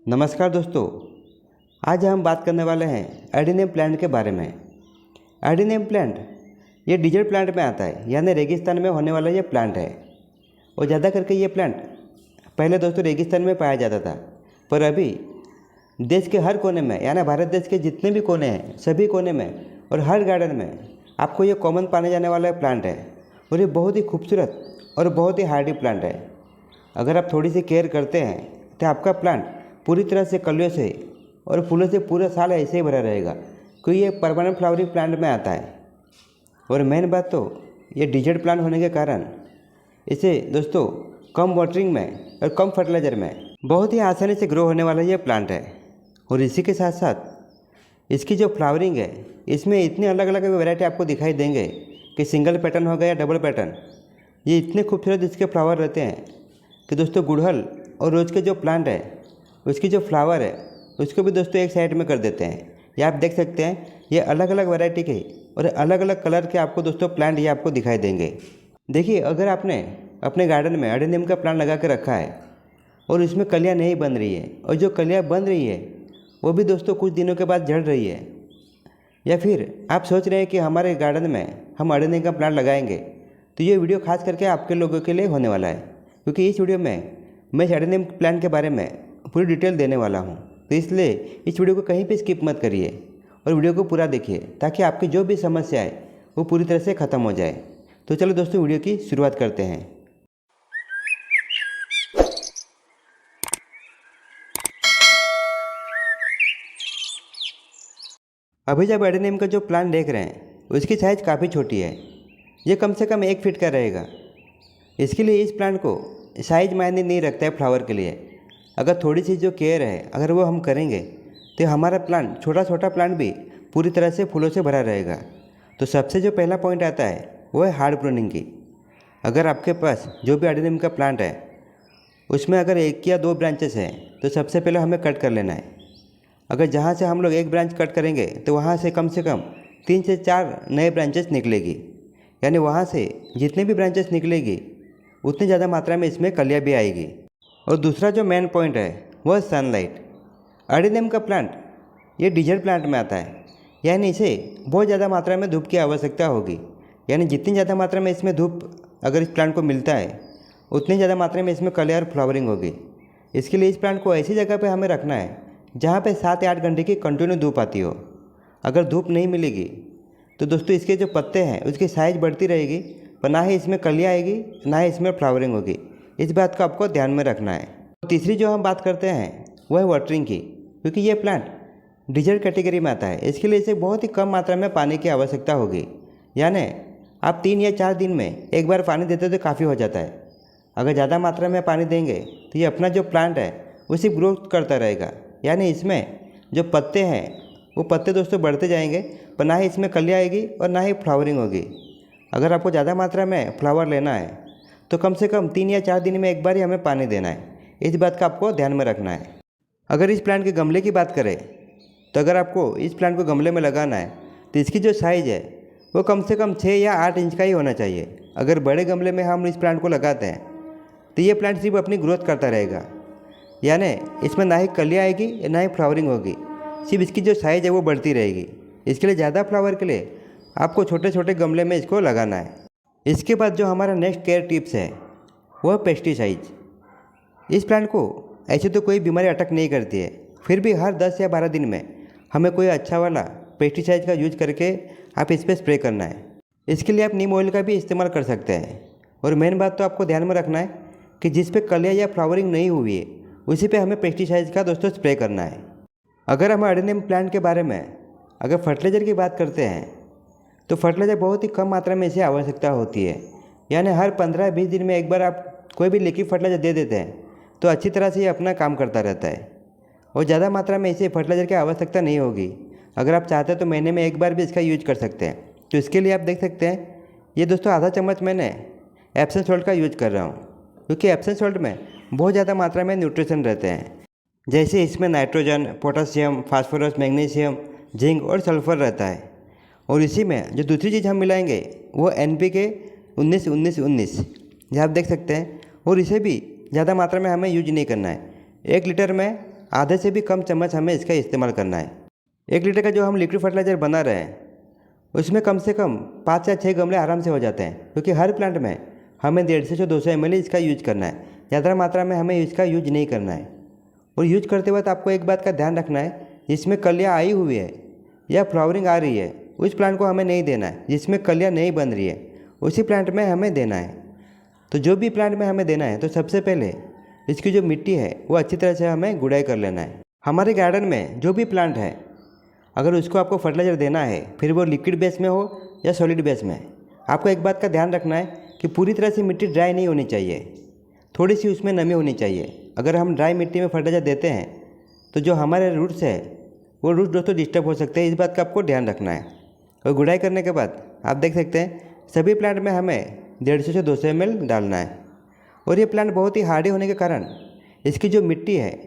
नमस्कार दोस्तों। आज हम बात करने वाले हैं एडेनियम प्लांट के बारे में। एडेनियम प्लांट ये डिजर्ट प्लांट में आता है, यानी रेगिस्तान में होने वाला ये प्लांट है। और ज़्यादा करके ये प्लांट पहले दोस्तों रेगिस्तान में पाया जाता था, पर अभी देश के हर कोने में, यानी भारत देश के जितने भी कोने हैं सभी कोने में और हर गार्डन में आपको ये कॉमन पाने जाने वाला प्लांट है। और ये बहुत ही खूबसूरत और बहुत ही हार्डी प्लांट है। अगर आप थोड़ी सी केयर करते हैं तो आपका प्लांट पूरी तरह से कलियों से और फूलों से पूरा साल ऐसे ही भरा रहेगा, क्योंकि ये परमानेंट फ्लावरिंग प्लांट में आता है। और मेन बात तो ये डिजर्ट प्लांट होने के कारण इसे दोस्तों कम वाटरिंग में और कम फर्टिलाइज़र में बहुत ही आसानी से ग्रो होने वाला ये प्लांट है। और इसी के साथ साथ इसकी जो फ्लावरिंग है, इसमें इतनी अलग अलग वैरायटी आपको दिखाई देंगे कि सिंगल पैटर्न हो गया या डबल पैटर्न। ये इतने खूबसूरत इसके फ्लावर रहते हैं कि दोस्तों गुड़हल और रोज़ के जो प्लांट है उसकी जो फ्लावर है उसको भी दोस्तों एक साइड में कर देते हैं। ये आप देख सकते हैं, ये अलग अलग वैरायटी के और अलग अलग कलर के आपको दोस्तों प्लांट ये आपको दिखाई देंगे। देखिए, अगर आपने अपने गार्डन में एडेनियम का प्लांट लगा के रखा है और इसमें कलियाँ नहीं बन रही है, और जो कलियाँ बन रही है वो भी दोस्तों कुछ दिनों के बाद झड़ रही है, या फिर आप सोच रहे हैं कि हमारे गार्डन में हम एडेनियम का प्लांट लगाएंगे, तो ये वीडियो खास करके आपके लोगों के लिए होने वाला है। क्योंकि इस वीडियो में मैं एडेनियम प्लांट के बारे में पूरी डिटेल देने वाला हूँ, तो इसलिए इस वीडियो को कहीं पे स्किप मत करिए और वीडियो को पूरा देखिए, ताकि आपकी जो भी समस्या है वो पूरी तरह से ख़त्म हो जाए। तो चलो दोस्तों वीडियो की शुरुआत करते हैं। अभी जब एडेनियम का जो प्लांट देख रहे हैं उसकी साइज़ काफ़ी छोटी है। ये कम से कम 1 फीट का रहेगा। इसके लिए इस प्लांट को साइज मायने नहीं रखता है फ्लावर के लिए। अगर थोड़ी सी जो केयर है अगर वो हम करेंगे तो हमारा प्लांट छोटा छोटा प्लांट भी पूरी तरह से फूलों से भरा रहेगा। तो सबसे जो पहला पॉइंट आता है वो है हार्ड प्रूनिंग की। अगर आपके पास जो भी एडेनियम का प्लांट है उसमें अगर 1 या 2 ब्रांचेस हैं तो सबसे पहले हमें कट कर लेना है। अगर जहाँ से हम लोग 1 ब्रांच कट करेंगे तो वहाँ से कम 3 से 4 नए ब्रांचेस निकलेगी, यानी वहाँ से जितने भी ब्रांचेस निकलेगी उतनी ज़्यादा मात्रा में इसमें कलियाँ भी आएगी। और दूसरा जो मेन पॉइंट है वो है सनलाइट। एडेनियम का प्लांट ये डिजर्ट प्लांट में आता है, यानी इसे बहुत ज़्यादा मात्रा में धूप की आवश्यकता होगी। यानी जितनी ज़्यादा मात्रा में इसमें धूप अगर इस प्लांट को मिलता है उतनी ज़्यादा मात्रा में इसमें कलियाँ और फ्लावरिंग होगी। इसके लिए इस प्लांट को ऐसी जगह पर हमें रखना है जहाँ पर 7 या 8 घंटे की कंटिन्यू धूप आती हो। अगर धूप नहीं मिलेगी तो दोस्तों इसके जो पत्ते हैं उसकी साइज़ बढ़ती रहेगी, पर ना ही इसमें कलियाँ आएगी ना ही इसमें फ्लावरिंग होगी। इस बात को आपको ध्यान में रखना है। तीसरी जो हम बात करते हैं वो है वाटरिंग की, क्योंकि ये प्लांट डिजर्ट कैटेगरी में आता है। इसके लिए इसे बहुत ही कम मात्रा में पानी की आवश्यकता होगी, यानी आप 3 या 4 दिन में एक बार पानी देते तो काफ़ी हो जाता है। अगर ज़्यादा मात्रा में पानी देंगे तो ये अपना जो प्लांट है वो सिर्फ ग्रोथ करता रहेगा, यानी इसमें जो पत्ते हैं वो पत्ते दोस्तों बढ़ते जाएंगे, पर ना ही इसमें कलियाँ आएगी और ना ही फ्लावरिंग होगी। अगर आपको ज़्यादा मात्रा में फ्लावर लेना है तो कम से कम 3 या 4 दिन में एक बार ही हमें पानी देना है। इस बात का आपको ध्यान में रखना है। अगर इस प्लांट के गमले की बात करें तो अगर आपको इस प्लांट को गमले में लगाना है तो इसकी जो साइज़ है वो कम से कम 6 या 8 इंच का ही होना चाहिए। अगर बड़े गमले में हम इस प्लांट को लगाते हैं तो ये प्लांट सिर्फ अपनी ग्रोथ करता रहेगा, यानी इसमें ना ही कलियाँ आएगी ना ही फ्लावरिंग होगी, सिर्फ इसकी जो साइज़ है वो बढ़ती रहेगी। इसके लिए ज़्यादा फ्लावर के लिए आपको छोटे छोटे गमले में इसको लगाना है। इसके बाद जो हमारा नेक्स्ट केयर टिप्स है वो है पेस्टिसाइड्स। इस प्लांट को ऐसे तो कोई बीमारी अटैक नहीं करती है, फिर भी हर 10 या 12 दिन में हमें कोई अच्छा वाला पेस्टिसाइड का यूज करके आप इस पर स्प्रे करना है। इसके लिए आप नीम ऑयल का भी इस्तेमाल कर सकते हैं। और मेन बात तो आपको ध्यान में रखना है कि जिस पे कलियाँ या फ्लावरिंग नहीं हुई है उसी पे हमें पेस्टिसाइड का दोस्तों स्प्रे करना है। अगर हम एडेनियम प्लांट के बारे में अगर फर्टिलाइज़र की बात करते हैं तो फर्टिलाइज़र बहुत ही कम मात्रा में इसे आवश्यकता होती है, यानी हर 15-20 दिन में एक बार आप कोई भी लिक्विड फर्टिलाइज़र दे देते हैं तो अच्छी तरह से ये अपना काम करता रहता है। और ज़्यादा मात्रा में इसे फर्टिलाइज़र की आवश्यकता नहीं होगी। अगर आप चाहते हैं तो महीने में एक बार भी इसका यूज कर सकते हैं। तो इसके लिए आप देख सकते हैं ये दोस्तों आधा चम्मच मैंने एप्सम सॉल्ट का यूज कर रहा हूँ, क्योंकि एप्सम सॉल्ट में बहुत ज़्यादा मात्रा में न्यूट्रिशन रहते हैं। जैसे इसमें nitrogen, potassium, phosphorus, magnesium, zinc और सल्फर रहता है। और इसी में जो दूसरी चीज़ हम मिलाएंगे वो NPK 19-19-19 ये आप देख सकते हैं। और इसे भी ज़्यादा मात्रा में हमें यूज नहीं करना है। 1 लीटर में आधे से भी कम चम्मच हमें इसका इस्तेमाल करना है। 1 लीटर का जो हम लिक्विड फर्टिलाइज़र बना रहे हैं उसमें कम से कम 5 या 6 गमले आराम से हो जाते हैं, क्योंकि हर प्लांट में हमें 150 से 200 ml इसका यूज करना है। ज़्यादा मात्रा में हमें इसका यूज नहीं करना है। और यूज करते वक्त आपको एक बात का ध्यान रखना है, जिसमें कलियाँ आई हुई है या फ्लावरिंग आ रही है उस प्लांट को हमें नहीं देना है। जिसमें कलियाँ नहीं बन रही है उसी प्लांट में हमें देना है। तो जो भी प्लांट में हमें देना है तो सबसे पहले इसकी जो मिट्टी है वो अच्छी तरह से हमें गुड़ाई कर लेना है। हमारे गार्डन में जो भी प्लांट है अगर उसको आपको फर्टिलाइज़र देना है, फिर वो लिक्विड बेस में हो या सॉलिड बेस में, आपको एक बात का ध्यान रखना है कि पूरी तरह से मिट्टी ड्राई नहीं होनी चाहिए, थोड़ी सी उसमें नमी होनी चाहिए। अगर हम ड्राई मिट्टी में फर्टिलाइज़र देते हैं तो जो हमारे रूट्स है वो रूट्स दोस्तों डिस्टर्ब हो सकते हैं। इस बात का आपको ध्यान रखना है। और गुड़ाई करने के बाद आप देख सकते हैं सभी प्लांट में हमें 150 से 200 ml डालना है। और ये प्लांट बहुत ही हार्डी होने के कारण इसकी जो मिट्टी है,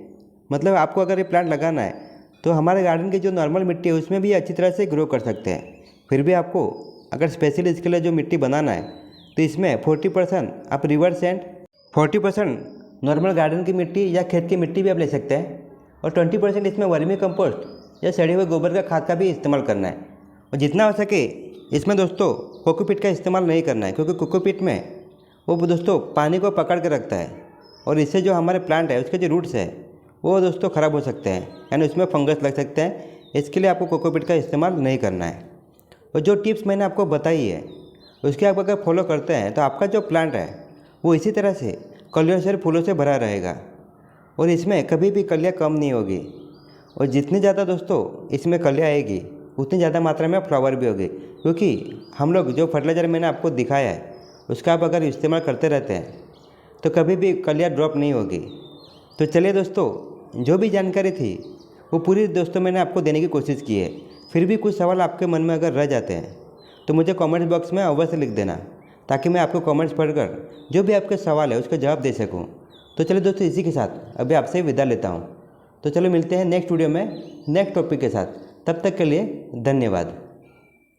मतलब आपको अगर ये प्लांट लगाना है तो हमारे गार्डन की जो नॉर्मल मिट्टी है उसमें भी अच्छी तरह से ग्रो कर सकते हैं। फिर भी आपको अगर स्पेशली इसके लिए जो मिट्टी बनाना है तो इसमें 40% आप रिवर्स एंड 40% नॉर्मल गार्डन की मिट्टी या खेत की मिट्टी भी आप ले सकते हैं। और 20% इसमें वर्मी कंपोस्ट या सड़े हुए गोबर का खाद का भी इस्तेमाल करना है। और जितना हो सके इसमें दोस्तों कोकोपीट का इस्तेमाल नहीं करना है, क्योंकि कोकोपीट में वो दोस्तों पानी को पकड़ के रखता है और इससे जो हमारे प्लांट है उसके जो रूट्स है वो दोस्तों ख़राब हो सकते हैं, यानी उसमें फंगस लग सकते हैं। इसके लिए आपको कोकोपीट का इस्तेमाल नहीं करना है। और जो टिप्स मैंने आपको बताई है उसके आप अगर फॉलो करते हैं तो आपका जो प्लांट है वो इसी तरह से कलियों से फूलों से भरा रहेगा और इसमें कभी भी कलियाँ कम नहीं होगी। और जितनी ज़्यादा दोस्तों इसमें कलियाँ आएगी उतनी ज़्यादा मात्रा में फ्लावर भी होगी, क्योंकि हम लोग जो फर्टिलाइज़र मैंने आपको दिखाया है उसका आप अगर इस्तेमाल करते रहते हैं तो कभी भी कलियाँ ड्रॉप नहीं होगी। तो चलिए दोस्तों, जो भी जानकारी थी वो पूरी दोस्तों मैंने आपको देने की कोशिश की है। फिर भी कुछ सवाल आपके मन में अगर रह जाते हैं तो मुझे कमेंट्स बॉक्स में अवश्य लिख देना, ताकि मैं आपको कमेंट्स पढ़कर जो भी आपके सवाल है उसका जवाब दे सकूं। तो चलिए दोस्तों, इसी के साथ अभी आपसे विदा लेता हूं। तो चलो मिलते हैं नेक्स्ट वीडियो में नेक्स्ट टॉपिक के साथ। तब तक के लिए धन्यवाद।